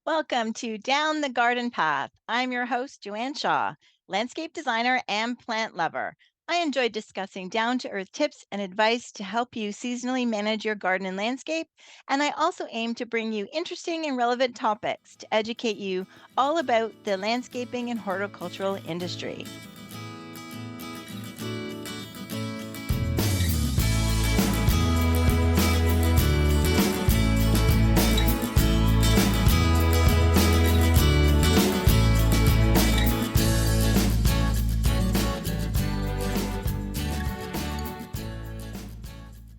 Welcome to Down the Garden Path. I'm your host, Joanne Shaw, landscape designer and plant lover. I enjoy discussing down to earth tips and advice to help you seasonally manage your garden and landscape. And I also aim to bring you interesting and relevant topics to educate you all about the landscaping and horticultural industry.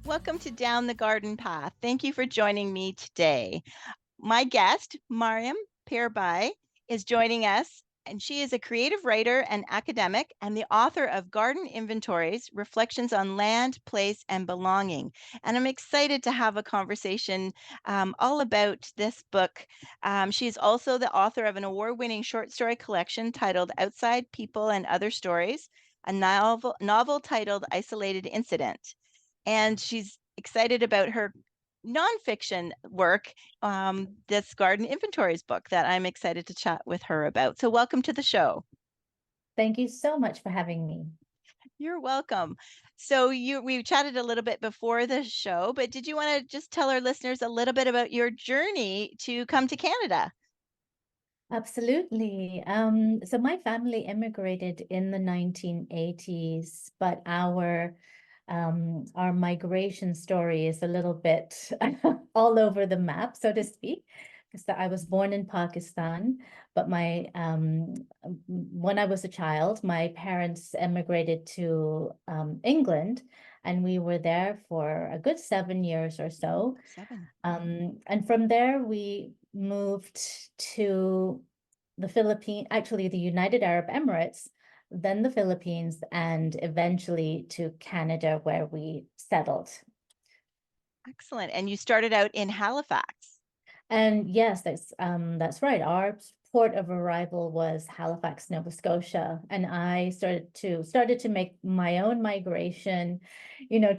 Welcome to Down the Garden Path. Thank you for joining me today. My guest, Mariam Pirbhai, is joining us, and she is a creative writer and academic and the author of Garden Inventories, Reflections on Land, Place, and Belonging. And I'm excited to have a conversation all about this book. She is also the author of an award-winning short story collection titled Outside People and Other Stories, a novel titled Isolated Incident. And she's excited about her nonfiction work, this Garden Inventories book that I'm excited to chat with her about. So welcome to the show. Thank you so much for having me. You're welcome. So we chatted a little bit before the show, but did you want to just tell our listeners a little bit about your journey to come to Canada? Absolutely. So my family immigrated in the 1980s, but our migration story is a little bit all over the map, so to speak, because I was born in Pakistan, but when I was a child, my parents immigrated to England, and we were there for a good 7 years or so. 7. And from there, we moved to the Philippines, actually the United Arab Emirates, then the Philippines, and eventually to Canada, where we settled. Excellent. And you started out in Halifax. And yes, that's right. Our port of arrival was Halifax, Nova Scotia, and I started to make my own migration,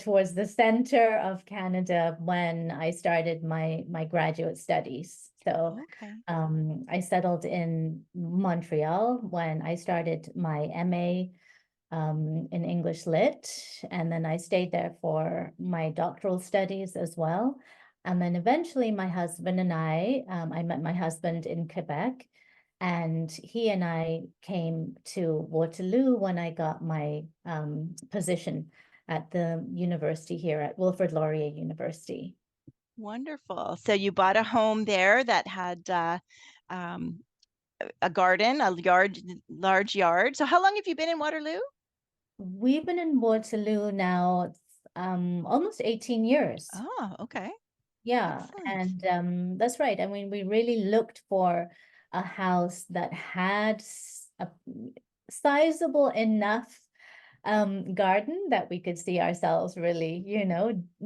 towards the center of Canada when I started my graduate studies. So Okay. I settled in Montreal when I started my MA in English Lit, and then I stayed there for my doctoral studies as well. And then eventually my husband and I met my husband in Quebec, and he and I came to Waterloo when I got my position at the university here at Wilfrid Laurier University. Wonderful. So you bought a home there that had um, a garden, large yard. So how long have you been in Waterloo? We've been in Waterloo now almost 18 years. Oh, okay. Yeah, Excellent. and that's right. I mean, we really looked for a house that had a sizable enough garden that we could see ourselves really,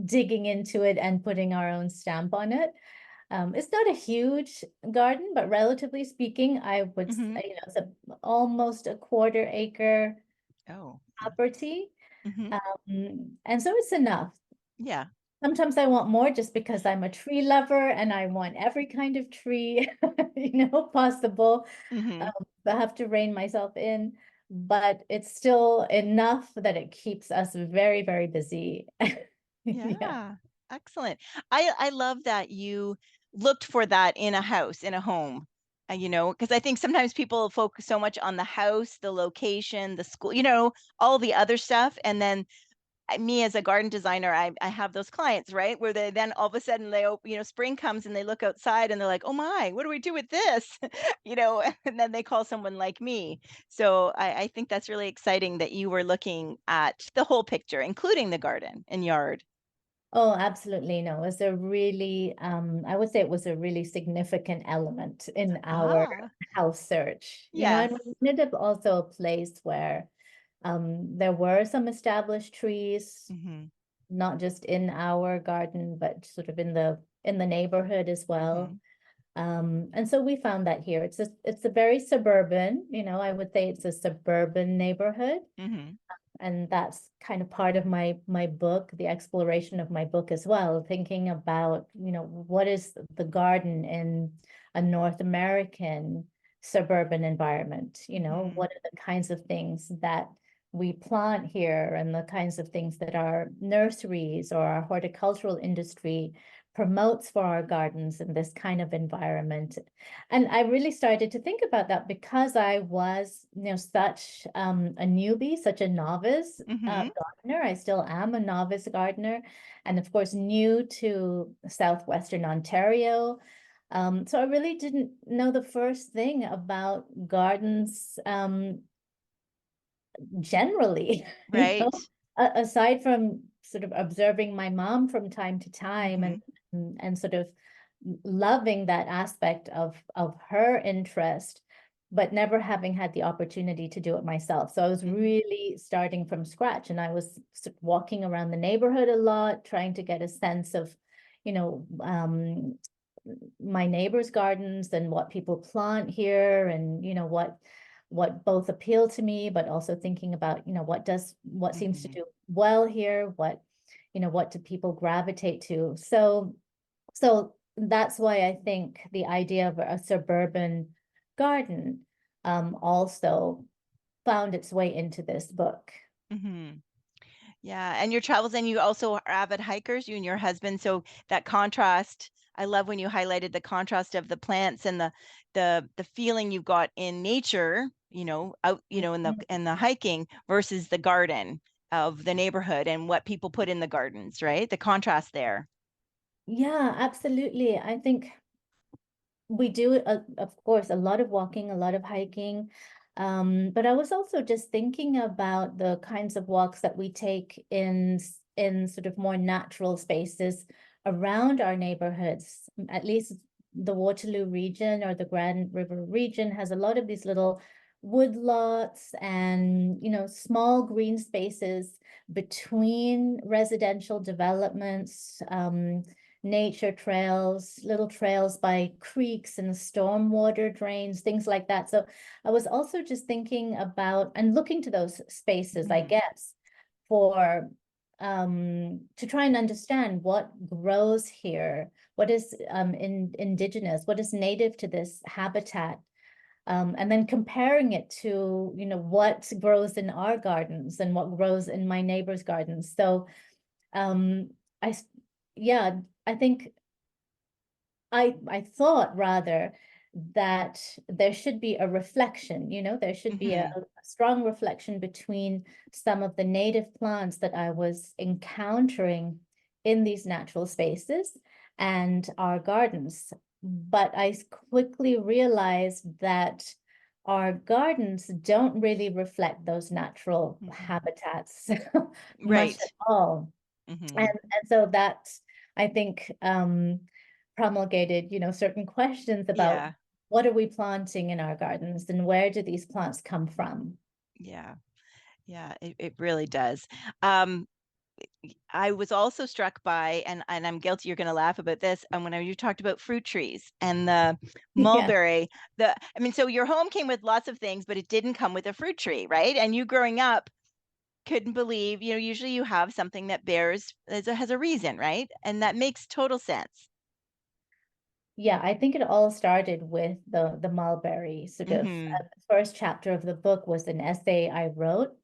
digging into it and putting our own stamp on it. It's not a huge garden, but relatively speaking, I would Hmm. say, it's almost a quarter acre Oh, property. hmm. And so it's enough. Yeah. Sometimes I want more just because I'm a tree lover and I want every kind of tree, possible. Hmm. I have to rein myself in, but it's still enough that it keeps us very, very busy. Yeah. Yeah. Excellent. I love that you looked for that in a house, in a home. Because I think sometimes people focus so much on the house, the location, the school, all the other stuff, and then me as a garden designer, I have those clients, right? Where they then all of a sudden spring comes and they look outside and they're like, oh my, what do we do with this? And then they call someone like me. So I think that's really exciting that you were looking at the whole picture, including the garden and yard. Oh, absolutely. No, it was a really, I would say it was a really significant element in our Ah, house search, yes. and we ended up also a place where there were some established trees, Hmm. not just in our garden, but sort of in the neighborhood as well. Hmm. And so we found that here. It's a very suburban, I would say it's a suburban neighborhood. Hmm. And that's kind of part of my book, the exploration of my book as well, thinking about, what is the garden in a North American suburban environment. You know, Mhm. what are the kinds of things that we plant here and the kinds of things that our nurseries or our horticultural industry promotes for our gardens in this kind of environment. And I really started to think about that because I was, you know, such a newbie, such a novice Mhm. gardener. I still am a novice gardener, and of course, new to southwestern Ontario. So I really didn't know the first thing about gardens generally, you know, Right. aside from sort of observing my mom from time to time Mhm. and sort of loving that aspect of her interest, but never having had the opportunity to do it myself. So I was Mhm. really starting from scratch, and I was walking around the neighborhood a lot, trying to get a sense of, you know, my neighbors' gardens and what people plant here, and you know what both appeal to me, but also thinking about, you know, what seems to Mhm. do well here, what, you know, what do people gravitate to. So that's why I think the idea of a suburban garden also found its way into this book. Mhm. Yeah, and your travels, and you also are avid hikers, you and your husband, so that contrast, I love when you highlighted the contrast of the plants and the feeling you got in nature, you know, out, you know, Mhm. in the hiking versus the garden of the neighborhood and what people put in the gardens, right? The contrast there. Yeah, absolutely. I think we do, of course, a lot of walking, a lot of hiking. But I was also just thinking about the kinds of walks that we take in sort of more natural spaces around our neighborhoods. At least the Waterloo region or the Grand River region has a lot of these little wood lots and, you know, small green spaces between residential developments. Nature trails, little trails by creeks and stormwater drains, things like that. So I was also just thinking about and looking to those spaces, I Mhm. guess, for to try and understand what grows here, what is indigenous, what is native to this habitat. And then comparing it to, you know, what grows in our gardens and what grows in my neighbor's gardens. So um, I, yeah, I think I thought rather that there should be a reflection, you know, there should be Mhm. a strong reflection between some of the native plants that I was encountering in these natural spaces and our gardens. But I quickly realized that our gardens don't really reflect those natural Mhm. habitats much at Right. all. And Mhm. and so that I think promulgated, you know, certain questions about Yeah. what are we planting in our gardens and where do these plants come from? Yeah. Yeah, it really does. Um, I was also struck by, and I'm guilty, you're going to laugh about this. And when you talked about fruit trees and the Yeah. mulberry, I mean, so your home came with lots of things, but it didn't come with a fruit tree, right? And you growing up couldn't believe, you know, usually you have something that bears, has a reason, right? And that makes total sense. Yeah, I think it all started with the mulberry sort of Hmm. the first chapter of the book was an essay I wrote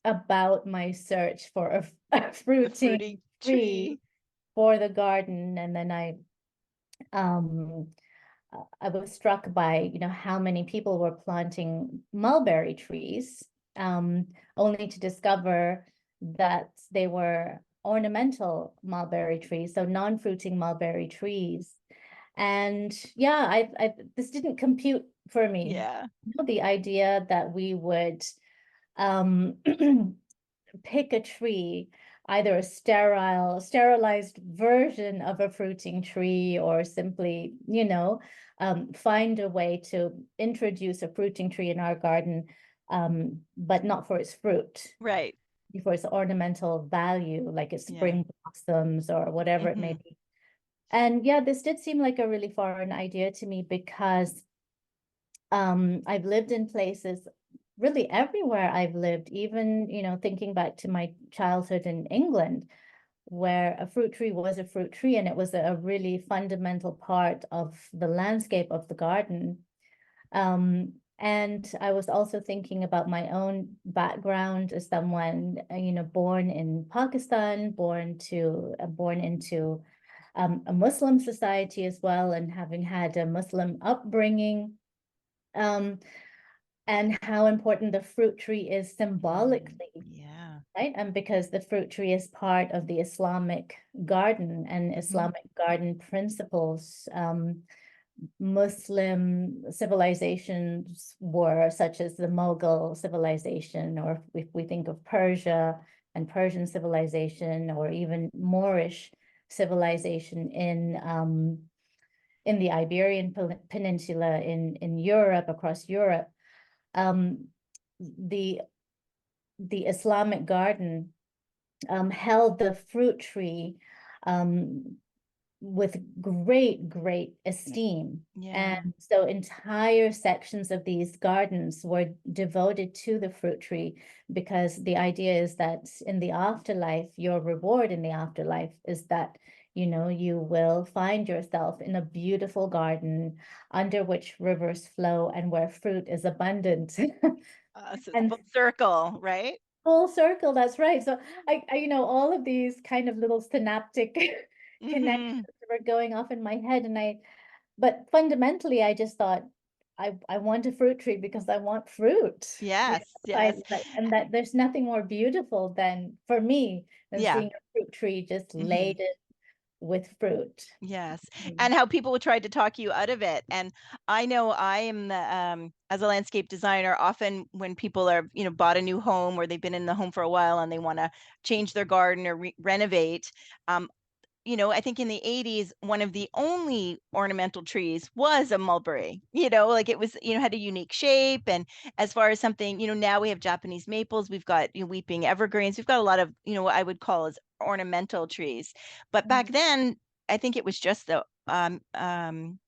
about my search for a The fruiting fruiting tree tree. for the garden. And then um I was struck by, you know, how many people were planting mulberry trees, only to discover that they were ornamental mulberry trees, so non-fruiting mulberry trees. And yeah, this didn't compute for me. Yeah. You know, the idea that we would um, pick a tree, either a sterilized version of a fruiting tree, or simply, you know, find a way to introduce a fruiting tree in our garden, but not for its fruit, Right. for its ornamental value, like its Yeah. spring blossoms or whatever it may Hmm. be. And yeah, this did seem like a really foreign idea to me because I've lived in places really everywhere I've lived, even, you know, thinking back to my childhood in England, where a fruit tree was a fruit tree, and it was a really fundamental part of the landscape of the garden. And I was also thinking about my own background as someone, born in Pakistan, born into a Muslim society as well, and having had a Muslim upbringing, and how important the fruit tree is symbolically, Yeah. right? And because the fruit tree is part of the Islamic garden and Islamic garden principles. Muslim civilizations were such as the Mughal civilization, or if we think of Persia and Persian civilization, or even Moorish civilization in the Iberian Peninsula, in Europe, across Europe, the Islamic garden held the fruit tree with great esteem. Yeah. And so entire sections of these gardens were devoted to the fruit tree, because the idea is that in the afterlife, your reward in the afterlife is that, you will find yourself in a beautiful garden under which rivers flow and where fruit is abundant. So it's And full circle, right? full circle, that's right. So all of these kind of little synaptic connections were going off in my head, but fundamentally, I just thought, I want a fruit tree because I want fruit. Yes, yes. And that there's nothing more beautiful than, for me, than Yeah. seeing a fruit tree just laden with fruit. Yes. Mm. And how people will try to talk you out of it. And I know I am as a landscape designer, often when people are, bought a new home or they've been in the home for a while and they want to change their garden or renovate, um, I think in the 80s, one of the only ornamental trees was a mulberry, like it was, had a unique shape. And as far as something, now we have Japanese maples, we've got weeping evergreens, we've got a lot of, what I would call as ornamental trees. But back then, I think it was just the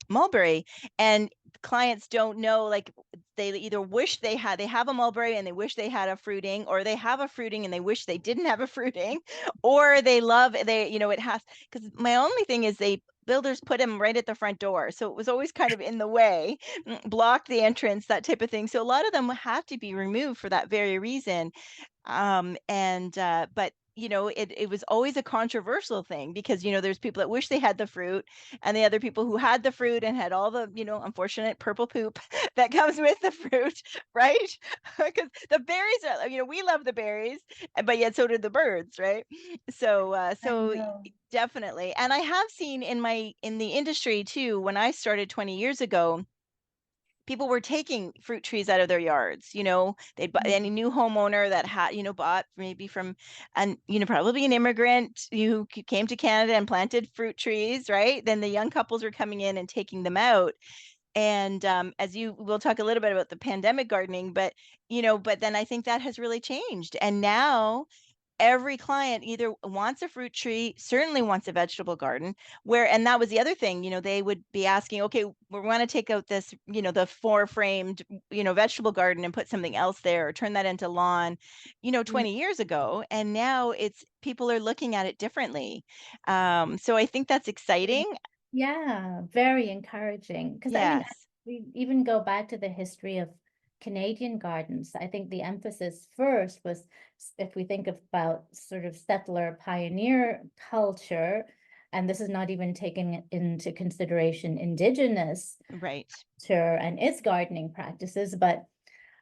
mulberry. And clients don't know, like they either wish they have a mulberry and they wish they had a fruiting, or they have a fruiting and they wish they didn't have a fruiting, or it has, because my only thing is builders put them right at the front door. So it was always kind of in the way, blocked the entrance, that type of thing. So a lot of them have to be removed for that very reason. But it was always a controversial thing because there's people that wish they had the fruit, and the other people who had the fruit and had all the unfortunate purple poop that comes with the fruit, right? Because the berries are, we love the berries, but yet so did the birds, right? I So know. definitely. And I have seen in the industry too, when I started 20 years ago, people were taking fruit trees out of their yards. They'd buy any new homeowner that had, bought maybe from, and probably an immigrant who came to Canada and planted fruit trees, right? Then the young couples were coming in and taking them out. And as we'll talk a little bit about the pandemic gardening, but but then I think that has really changed. And now every client either wants a fruit tree, certainly wants a vegetable garden, and that was the other thing, they would be asking, okay, we want to take out this, the four framed, vegetable garden and put something else there or turn that into lawn, 20 years ago. And now it's people are looking at it differently. So I think that's exciting. Yeah, very encouraging. Because Yes. we even go back to the history of Canadian gardens. I think the emphasis first was, if we think about sort of settler pioneer culture, and this is not even taking into consideration Indigenous Right. culture and its gardening practices, but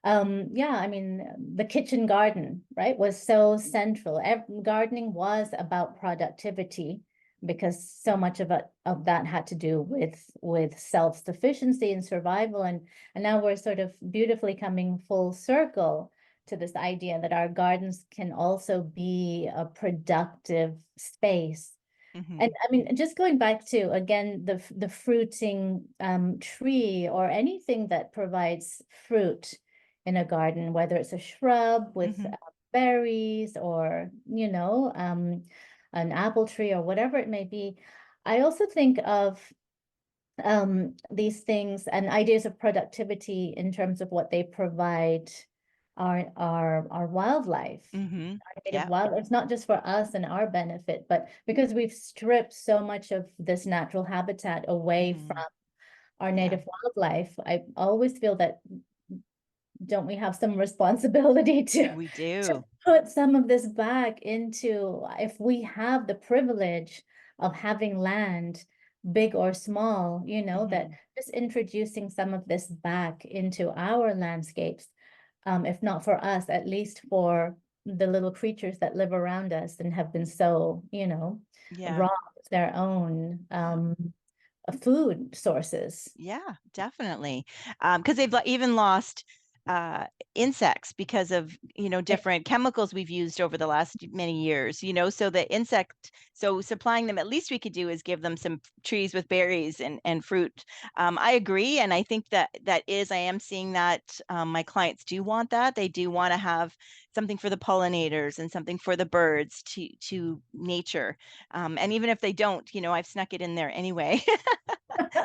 yeah, the kitchen garden, right, was so central. Gardening was about productivity, because so much of that had to do with self-sufficiency and survival. And now we're sort of beautifully coming full circle to this idea that our gardens can also be a productive space. And just going back to, again, the fruiting tree, or anything that provides fruit in a garden, whether it's a shrub with berries, or an apple tree, or whatever it may be. I also think of these things and ideas of productivity in terms of what they provide our wildlife. Mm-hmm. Our native Yeah. wild, it's not just for us and our benefit, but because we've stripped so much of this natural habitat away Mm-hmm. from our Yeah. native wildlife, I always feel that don't we have some responsibility We to do. put some of this back into, if we have the privilege of having land, big or small, that Mm-hmm. just introducing some of this back into our landscapes, if not for us, at least for the little creatures that live around us and have been so, Yeah. robbed their own Yeah. food sources. Yeah, definitely. Because they've even lost uh, insects because of, different chemicals we've used over the last many years, so the insect, so supplying them, at least we could do is give them some trees with berries and fruit. I agree. And I think I am seeing that my clients do want that. They do want to have something for the pollinators and something for the birds to nature. And even if they don't, I've snuck it in there anyway.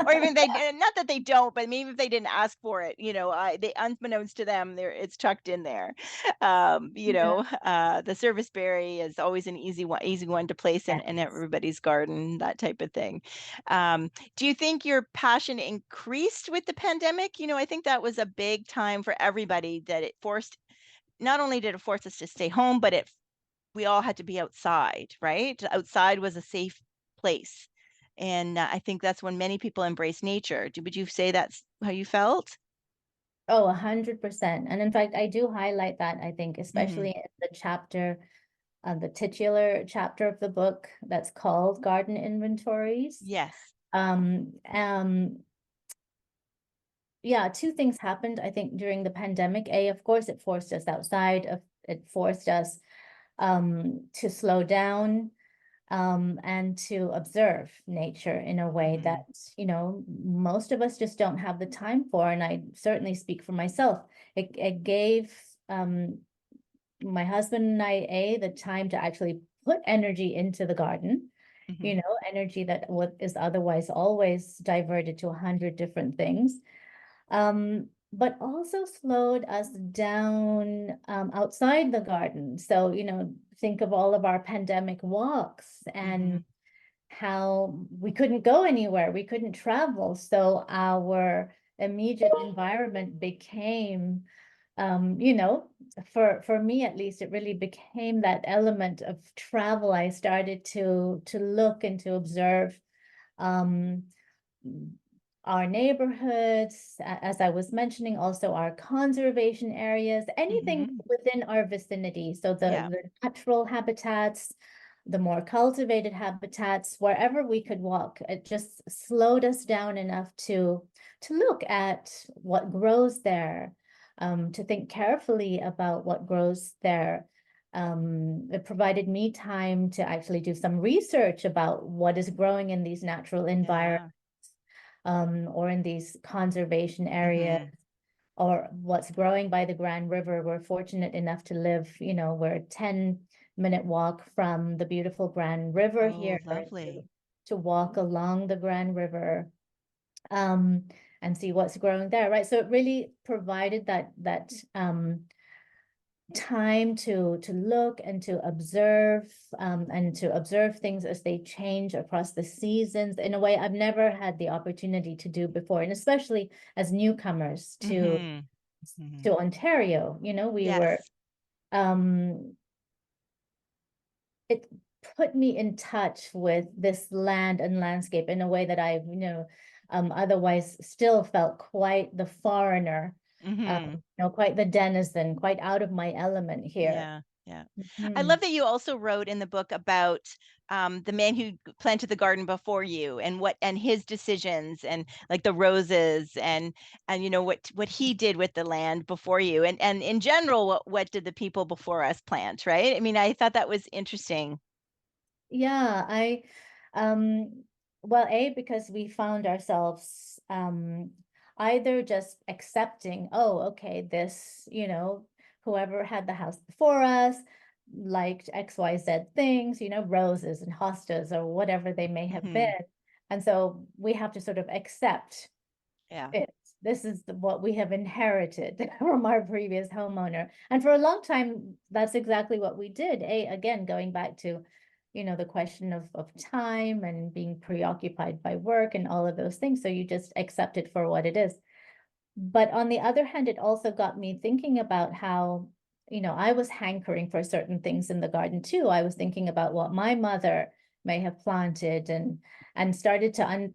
Or even they, not that they don't, but maybe if they didn't ask for it, they, unbeknownst to them, there it's tucked in there. Yeah. The service berry is always an easy one to place in Yes. everybody's garden, that type of thing. Do you think your passion increased with the pandemic? I think that was a big time for everybody, that it forced, not only did it force us to stay home, but we all had to be outside, right? Outside was a safe place. And I think that's when many people embrace nature. Would you say that's how you felt? Oh, 100%. And in fact, I do highlight that, I think, Hmm. especially in the chapter, the titular chapter of the book that's called Garden Inventories. Yes. Um, um, yeah, two things happened, I think, during the pandemic. Of course, it forced us outside, it forced us to slow down, and to observe nature in a way that, Hmm. most of us just don't have the time for. And I certainly speak for myself. It gave my husband and I the time to actually put energy into the garden, Hmm. energy that what is otherwise always diverted to 100 different things. But also slowed us down outside the garden. So, think of all of our pandemic walks and Hmm. how we couldn't go anywhere, we couldn't travel. So our immediate environment became, for me at least, it really became that element of travel. I started to look and to observe um, our neighborhoods, as I was mentioning, also our conservation areas, anything Hmm. within our vicinity. So Yeah. the natural habitats, the more cultivated habitats, wherever we could walk, it just slowed us down enough to look at what grows there, to think carefully about what grows there. It provided me time to actually do some research about what is growing in these natural environments, Yeah. or in these conservation areas, Hmm. or what's growing by the Grand River. We're fortunate enough to live, we're a 10-minute walk from the beautiful Grand River Oh, here, lovely. to walk along the Grand River, um, and see what's growing there, right? So it really provided that time to look and to observe, and to observe things as they change across the seasons in a way I've never had the opportunity to do before, and especially as newcomers Hmm. Hmm. to Ontario. We were, Yes. um it put me in touch with this land and landscape in a way that I, otherwise still felt quite the foreigner, Hmm. quite the denizen, quite out of my element here. Yeah. Yeah. I Mhm. love that you also wrote in the book about the man who planted the garden before you, and his decisions, and like the roses, and what he did with the land before you, and in general, what did the people before us plant, right? I mean, I thought that was interesting. Yeah, um, well, because we found ourselves either just accepting, oh, okay, this, whoever had the house before us liked XYZ things, roses and hostas or whatever they may have been. Hmm. And so we have to sort of accept Yeah. it. this is what we have inherited from our previous homeowner. And for a long time, that's exactly what we did. Again, going back to, the question of time and being preoccupied by work and all of those things. So you just accept it for what it is. But on the other hand, it also got me thinking about how, I was hankering for certain things in the garden too. I was thinking about what my mother may have planted and started to,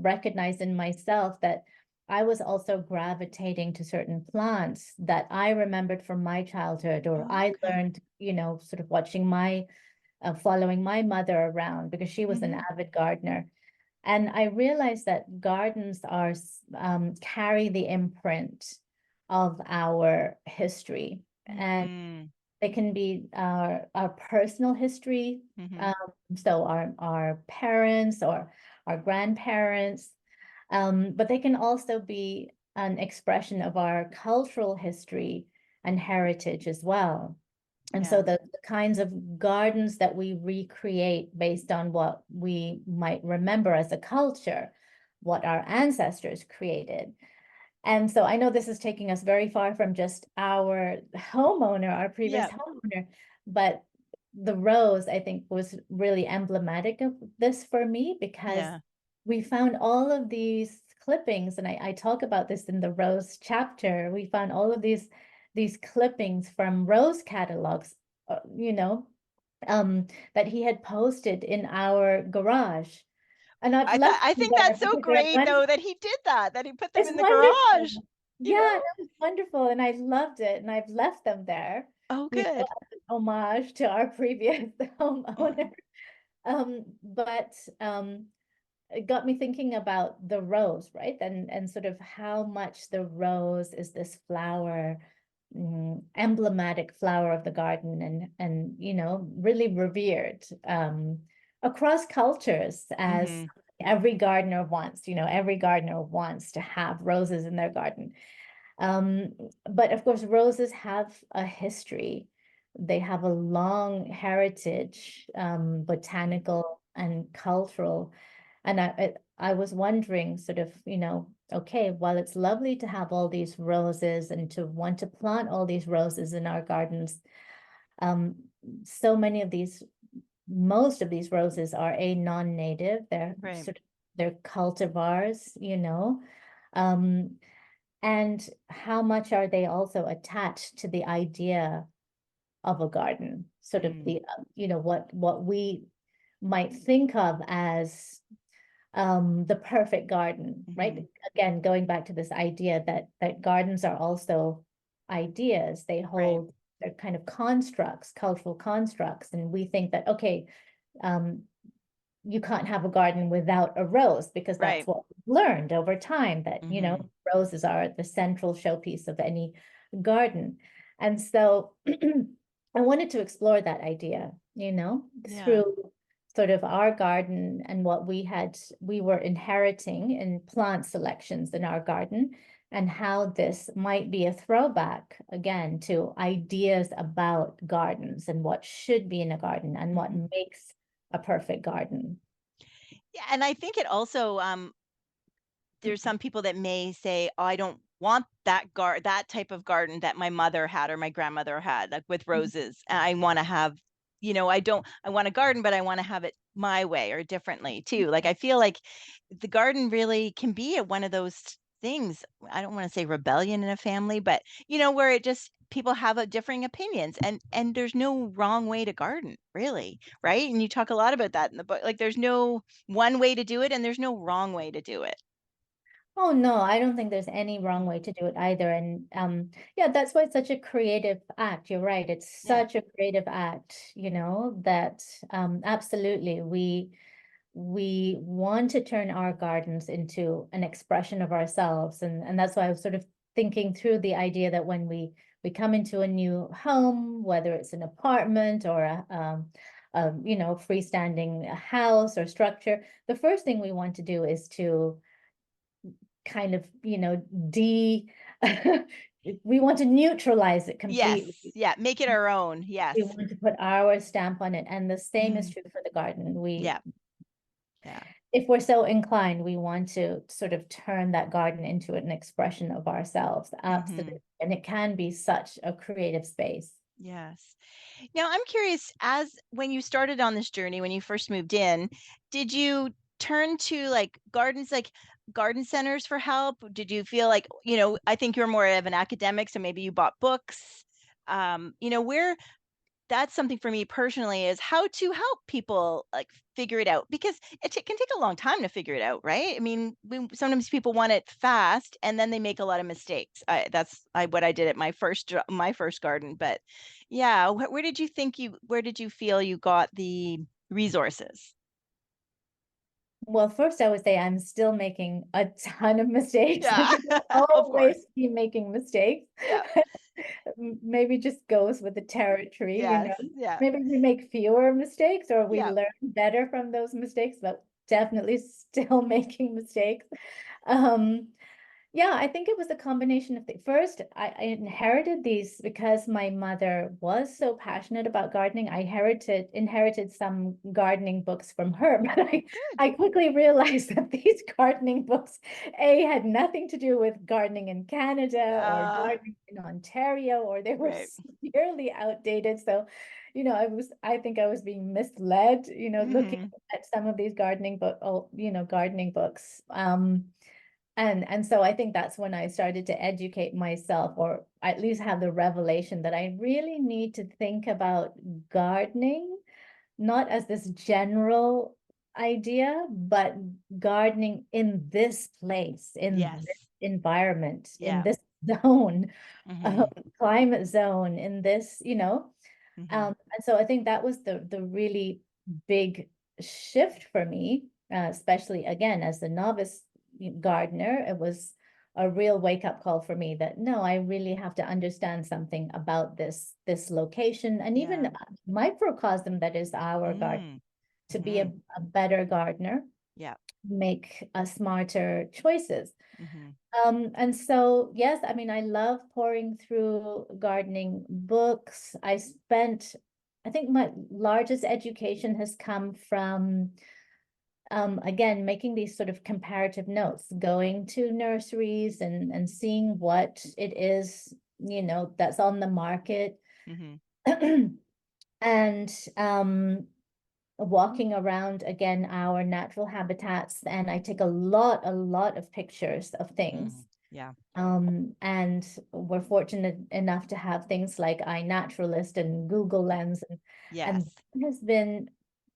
recognize in myself that I was also gravitating to certain plants that I remembered from my childhood, or I Okay. learned, sort of watching following my mother around because she was an avid gardener. And I realized that gardens carry the imprint of our history, and Mm-hmm. they can be our personal history. Mm-hmm. Um, so our parents or our grandparents, but they can also be an expression of our cultural history and heritage as well. And so Yeah. the kinds of gardens that we recreate based on what we might remember as a culture, what our ancestors created. And so I know this is taking us very far from just our homeowner, our previous Yeah. homeowner, but the rose, I think, was really emblematic of this for me because Yeah. we found all of these clippings, and I talk about this in the rose chapter. We found all of these clippings from rose catalogs, uh, you know, that he had posted in our garage. And I've left I them think there that's so because they're great though that he did that, that he put them it's in the garage, wonderful. you Yeah, know? that was wonderful. And I loved it. And I've left them there, Oh, good. as an homage to our previous Oh, homeowner. But it got me thinking about the rose, right? And sort of how much the rose is this flower, emblematic flower of the garden, and really revered across cultures, as mm-hmm. every gardener wants to have roses in their garden. Um, but of course, roses have a history. They have a long heritage, botanical and cultural. And I was wondering, sort of, okay, while it's lovely to have all these roses and to want to plant all these roses in our gardens, um, so many of most of these roses are non-native. Right. They're cultivars, Um, and how much are they also attached to the idea of a garden? Sort of Mm. the, what we might think of as the perfect garden, right? Mm-hmm. Again, going back to this idea that gardens are also ideas. Right. They're kind of constructs, cultural constructs, and we think that, okay, um, you can't have a garden without a rose because that's Right. what we've learned over time, that Mm-hmm. roses are the central showpiece of any garden. And so I wanted to explore that idea, Yeah. through sort of our garden and what we were inheriting in plant selections in our garden, and how this might be a throwback again to ideas about gardens and what should be in a garden and what Mm-hmm. makes a perfect garden. Yeah, and I think it also there's some people that may say, "Oh, I don't want that type of garden that my mother had or my grandmother had, like with roses. I want to have, I want a garden, but I want to have it my way or differently too." Like I feel like the garden really can be one of those things. I don't want to say rebellion in a family, but where it just people have a differing opinions, and there's no wrong way to garden, really, right? And you talk a lot about that in the book. Like there's no one way to do it, and there's no wrong way to do it. Oh no, I don't think there's any wrong way to do it either. And yeah, that's why it's such a creative act. You're right. It's Yeah. such a creative act, that absolutely we want to turn our gardens into an expression of ourselves. And that's why I was sort of thinking through the idea that when we come into a new home, whether it's an apartment or freestanding house or structure, the first thing we want to do is to kind of, we want to neutralize it Yes. completely. Yeah. Make it our own. Yes. We want to put our stamp on it. And the same is Mhm. true for the garden. Yeah. Yeah. if we're so inclined, we want to sort of turn that garden into an expression of ourselves. Absolutely. And it can be such a creative space. Yes. Now, I'm curious, as when you started on this journey, when you first moved in, did you turn to like gardens, like garden centers for help? Did you feel like, I think you're more of an academic, so maybe you bought books. Where that's something for me personally is how to help people like figure it out because can take a long time to figure it out, right? I mean, sometimes people want it fast and then they make a lot of mistakes. What I did at my first garden. But yeah, where did you feel you got the resources? Well, first I would say I'm still making a ton of mistakes. Yeah, I'll of always course. be making mistakes. Yeah. Maybe just goes with the territory, Yes. Yeah. Maybe we make fewer mistakes or we Yeah. learn better from those mistakes, but definitely still making mistakes. Um, Yeah, I think it was a combination of things. First, I inherited these because my mother was so passionate about gardening. I inherited some gardening books from her, but Oh, good. I quickly realized that these gardening books, A, had nothing to do with gardening in Canada or gardening in Ontario, or they were Right. severely outdated. So, I think I was being misled, looking Hmm. at some of these gardening books. And so I think that's when I started to educate myself, or at least have the revelation that I really need to think about gardening, not as this general idea, but gardening in this place, in this Yes. environment, in Yeah. this zone, Hmm. climate zone, in this, Hmm. and so I think that was the really big shift for me, especially again as the novice gardener. It was a real wake up call for me that no, I really have to understand something about this location and even Yeah. microcosm that is our garden Mm. to be Hmm. a better gardener, Yeah. make smarter choices. Hmm. And so, yes, I mean, I love pouring through gardening books. I think my largest education has come from, again, making these sort of comparative notes, going to nurseries and seeing what it is, that's on the market. Hmm. And walking around again our natural habitats, and I take a lot of pictures of things. Mm. Yeah. And we're fortunate enough to have things like iNaturalist and Google Lens, and Yes. it has been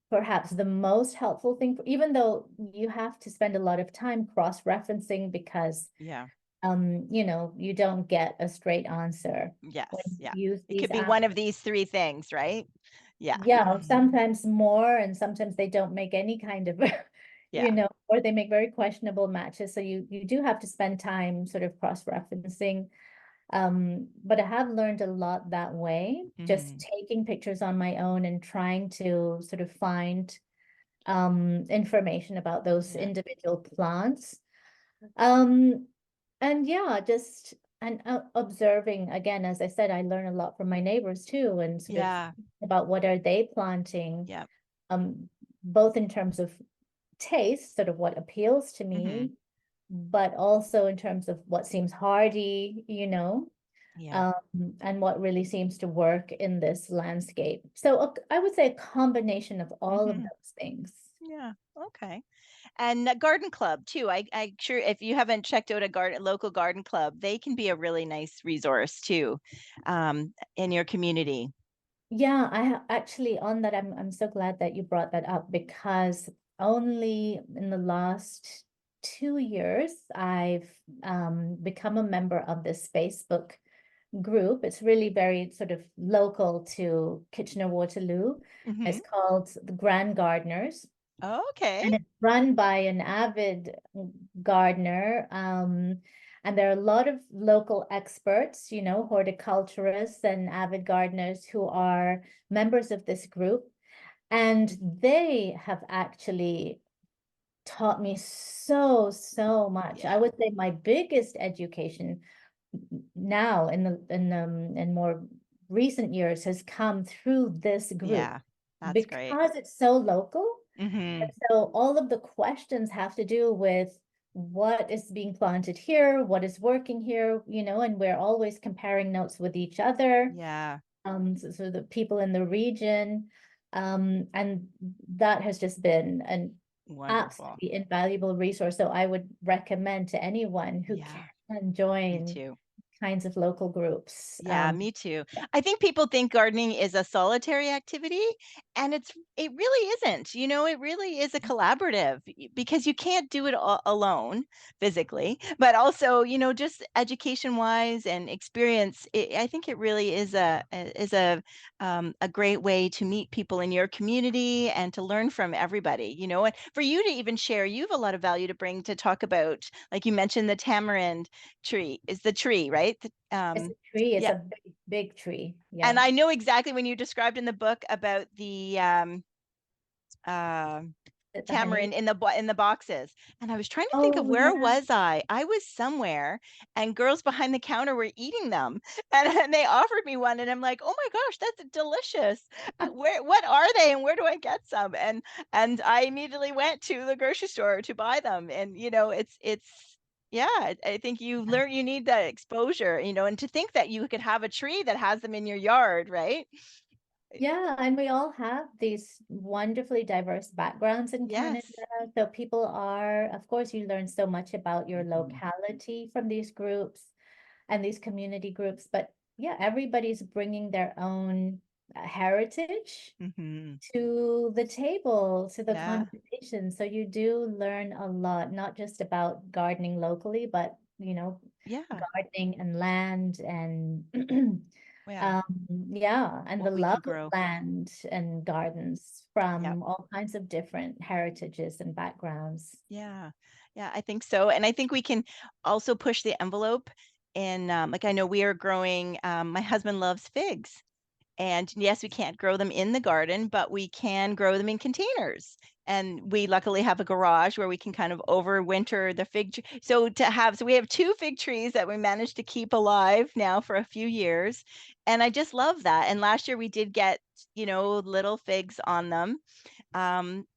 perhaps the most helpful thing, even though you have to spend a lot of time cross-referencing because Yeah. you don't get a straight answer when Yes. Yeah. you use It these could be apps. one of these three things, right? Yeah. Yeah, Mhm. sometimes more, and sometimes they don't make any kind of, Yeah. or they make very questionable matches. So you do have to spend time sort of cross-referencing. But I have learned a lot that way, just Hmm. taking pictures on my own and trying to sort of find information about those Yeah. individual plants. Um, and yeah, just and observing again, as I said, I learn a lot from my neighbors too, and sort of Yeah. about what are they planting, Yeah. um, both in terms of taste, sort of what appeals to Hmm. me, but also in terms of what seems hardy, Yeah. um, and what really seems to work in this landscape. So I would say a combination of all of Hmm. those things. Yeah. Okay. And a garden club too. I sure if you haven't checked out a local garden club, they can be a really nice resource too, in your community. Yeah, actually on that, I'm so glad that you brought that up because only in the last 2 years I've become a member of this Facebook group. It's really very sort of local to Kitchener-Waterloo. Hmm. It's called the Grand Gardeners, Okay. and it's run by an avid gardener. And there are a lot of local experts, horticulturists and avid gardeners who are members of this group. And they have actually taught me so, so much. I Yeah. would say my biggest education now in more recent years has come through this group Yeah. That's great. because it's so local. Mm-hmm. So all of the questions have to do with what is being planted here, what is working here, and we're always comparing notes with each other, Yeah. so the people in the region. And that has just been an Wonderful. absolutely invaluable resource. So I would recommend to anyone who Yeah. can Me join too. kinds of local groups. Yeah, me too. Yeah. I think people think gardening is a solitary activity, and it really isn't. It really is a collaborative because you can't do it alone physically, but also, just education wise and experience. I think it really is a great way to meet people in your community and to learn from everybody. And for you to even share, you have a lot of value to bring to talk about, like you mentioned, the tamarind tree is the tree, right? It's a tree, it's Yeah. a big, big tree. And Yeah. I know exactly when you described in the book about the uh, The honey. tamarind in the boxes. And I was trying to think of Oh, where yeah. was I? I was somewhere and girls behind the counter were eating them. And they offered me one and I'm like, "Oh my gosh, that's delicious. What are they and where do I get some?" And I immediately went to the grocery store to buy them. And it's yeah, I think you need that exposure, and to think that you could have a tree that has them in your yard, right? Yeah, and we all have these wonderfully diverse backgrounds in Canada. Yes. So people are, of course, you learn so much about your Mhm. locality from these groups and these community groups. But yeah, everybody's bringing their own heritage Mhm. to the table, to the Yeah. conversation. So you do learn a lot, not just about gardening locally, but Yeah. gardening and land and Yeah. um, yeah, and the What we can love of grow. land and gardens Yeah. from all kinds of different heritages and backgrounds. Yeah. Yeah, I think so. And I think we can also push the envelope. And like I know we are growing, my husband loves figs. And yes, we can't grow them in the garden, but we can grow them in containers. And we luckily have a garage where we can kind of overwinter the fig tree. So we have two fig trees that we managed to keep alive now for a few years. And I just love that. And last year we did get, little figs on them. Um,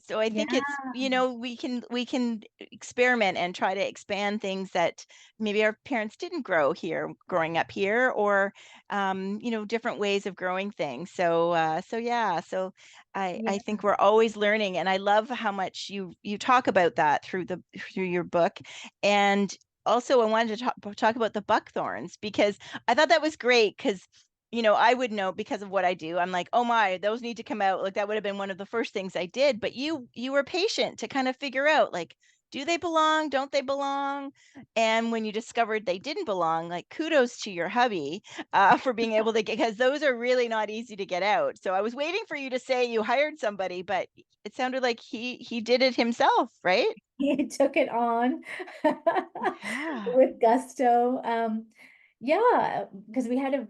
so I think Yeah, it's, we can experiment and try to expand things that maybe our parents didn't grow here growing up here, or different ways of growing things. So yeah, so I yeah, think we're always learning, and I love how much you talk about that through your book. And also I wanted to talk about the buckthorns because I thought that was great because I would know because of what I do. I'm like, oh my, those need to come out. Like that would have been one of the first things I did. But you were patient to kind of figure out, like, do they belong? Don't they belong? And when you discovered they didn't belong, like kudos to your hubby for being able to get, because those are really not easy to get out. So I was waiting for you to say you hired somebody, but it sounded like he did it himself, right? he took it on Yeah. with gusto. Yeah, because we had a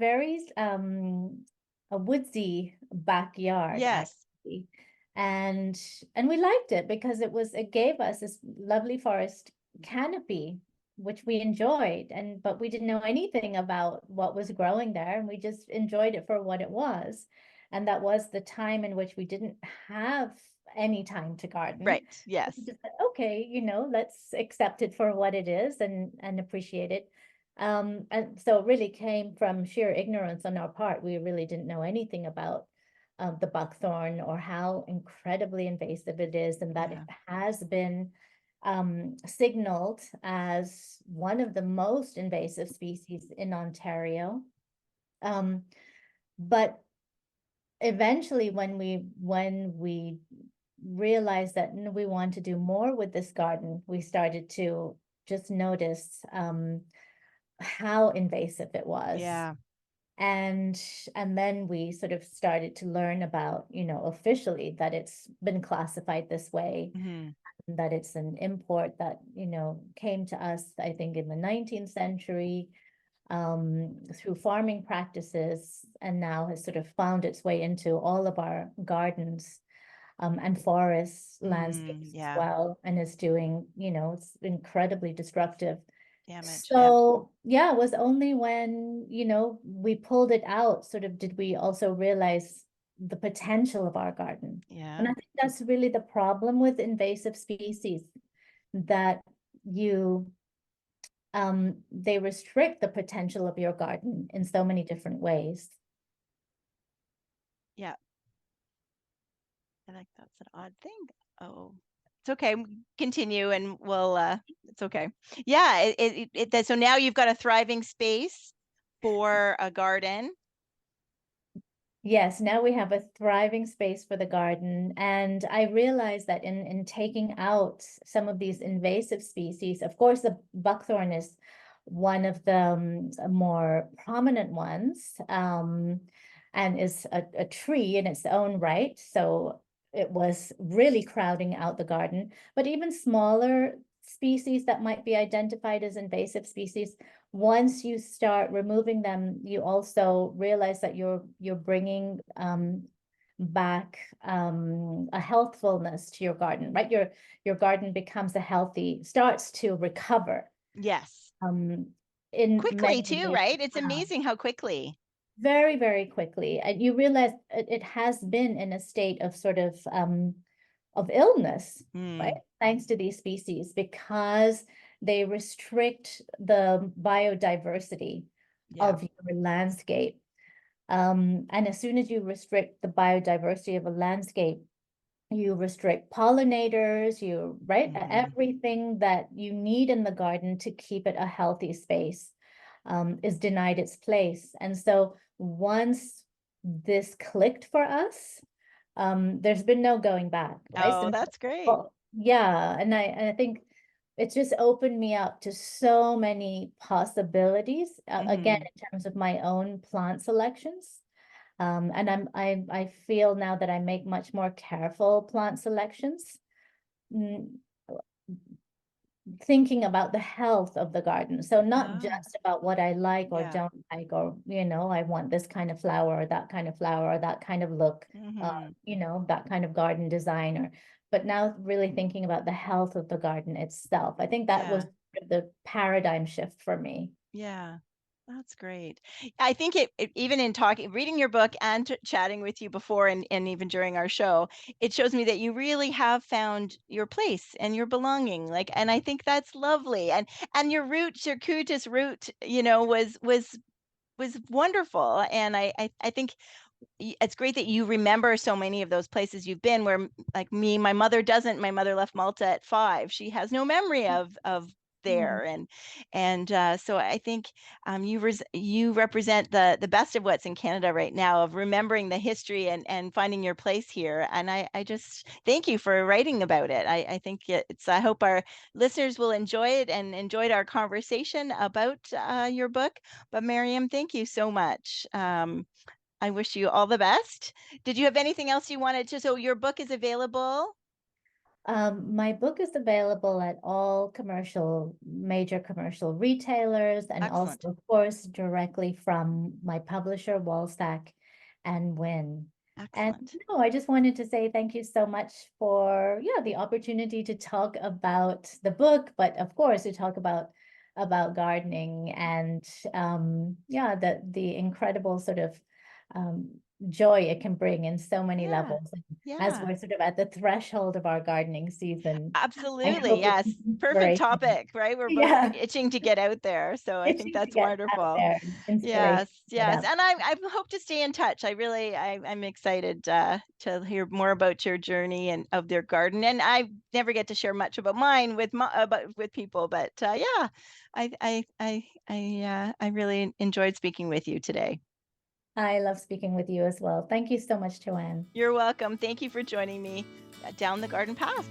woodsy backyard Yes. actually. And we liked it because it gave us this lovely forest canopy, which we enjoyed. But we didn't know anything about what was growing there, and we just enjoyed it for what it was. And that was the time in which we didn't have any time to garden. Right. Yes. We just said, okay, let's accept it for what it is and appreciate it. And so it really came from sheer ignorance on our part. We really didn't know anything about the buckthorn or how incredibly invasive it is, and that it Yeah. has been signaled as one of the most invasive species in Ontario. Um, but eventually, when we realized that we want to do more with this garden, we started to just notice how invasive it was. Yeah. And then we sort of started to learn about, officially that it's been classified this way, Hmm. that it's an import that, came to us, I think, in the 19th century through farming practices, and now has sort of found its way into all of our gardens and forest Mm, landscapes as yeah. well, and is doing, it's incredibly destructive. Damage. Yeah. So yeah, it was only when, we pulled it out, sort of did we also realize the potential of our garden. Yeah. And I think that's really the problem with invasive species, that they restrict the potential of your garden in so many different ways. Yeah. I like that's an odd thing. Oh, it's okay. Continue and it's okay. Yeah. So now you've got a thriving space for a garden. Yes, now we have a thriving space for the garden. And I realized that in taking out some of these invasive species, of course, the buckthorn is one of the more prominent ones, and is a tree in its own right. So it was really crowding out the garden. But even smaller species that might be identified as invasive species, once you start removing them, you also realize that you're bringing back a healthfulness to your garden, right? Your garden starts to recover Yes. in Quickly many too, ways. right? It's amazing how quickly. Very, very quickly. And you realize it has been in a state of sort of illness, right? Mm, Thanks to these species, because they restrict the biodiversity yeah. of your landscape. And as soon as you restrict the biodiversity of a landscape, you restrict pollinators, right? Hmm. Everything that you need in the garden to keep it a healthy space is denied its place. And so once this clicked for us, there's been no going back, right? Oh, Since, that's great. well, yeah, and I think it's just opened me up to so many possibilities, again, Hmm. in terms of my own plant selections. And I feel now that I make much more careful plant selections, mm, thinking about the health of the garden. So not Oh, just about what I like or yeah. don't like, or, I want this kind of flower or that kind of flower or that kind of look, Hmm. that kind of garden designer. But now really thinking about the health of the garden itself. I think that was Yeah. the paradigm shift for me. Yeah. That's great. I think even in talking, reading your book and chatting with you before and even during our show, it shows me that you really have found your place and your belonging. Like, and I think that's lovely. And your roots, your Curtis root, was wonderful. And I think it's great that you remember so many of those places you've been where like me, my mother doesn't. My mother left Malta at 5. She has no memory of Mm. there. And so I think you represent the best of what's in Canada right now, of remembering the history and finding your place here. And I just thank you for writing about it. I think I hope our listeners will enjoy it and enjoyed our conversation about your book. But Mariam, thank you so much. I wish you all the best. Did you have anything else you wanted to? So your book is available. My book is available at all major commercial retailers, and Excellent. also, of course, directly from my publisher, Wallstack and Win. And Excellent. no, I just wanted to say thank you so much for, the opportunity to talk about the book, but of course to talk about gardening and the incredible sort of um, joy it can bring in so many Yeah. levels. As Yeah. we're sort of at the threshold of our gardening season, I Absolutely. hope it's Yes. Perfect inspiration. topic, right? We're both Yeah, itching to get out there. So I think itching to that's get out wonderful. there, and inspiration Yes, to get yes. out. And I hope to stay in touch. I'm excited to hear more about your journey and of their garden. And I never get to share much about mine with people, but yeah, I really enjoyed speaking with you today. I love speaking with you as well. Thank you so much, Joanne. You're welcome. Thank you for joining me down the garden path.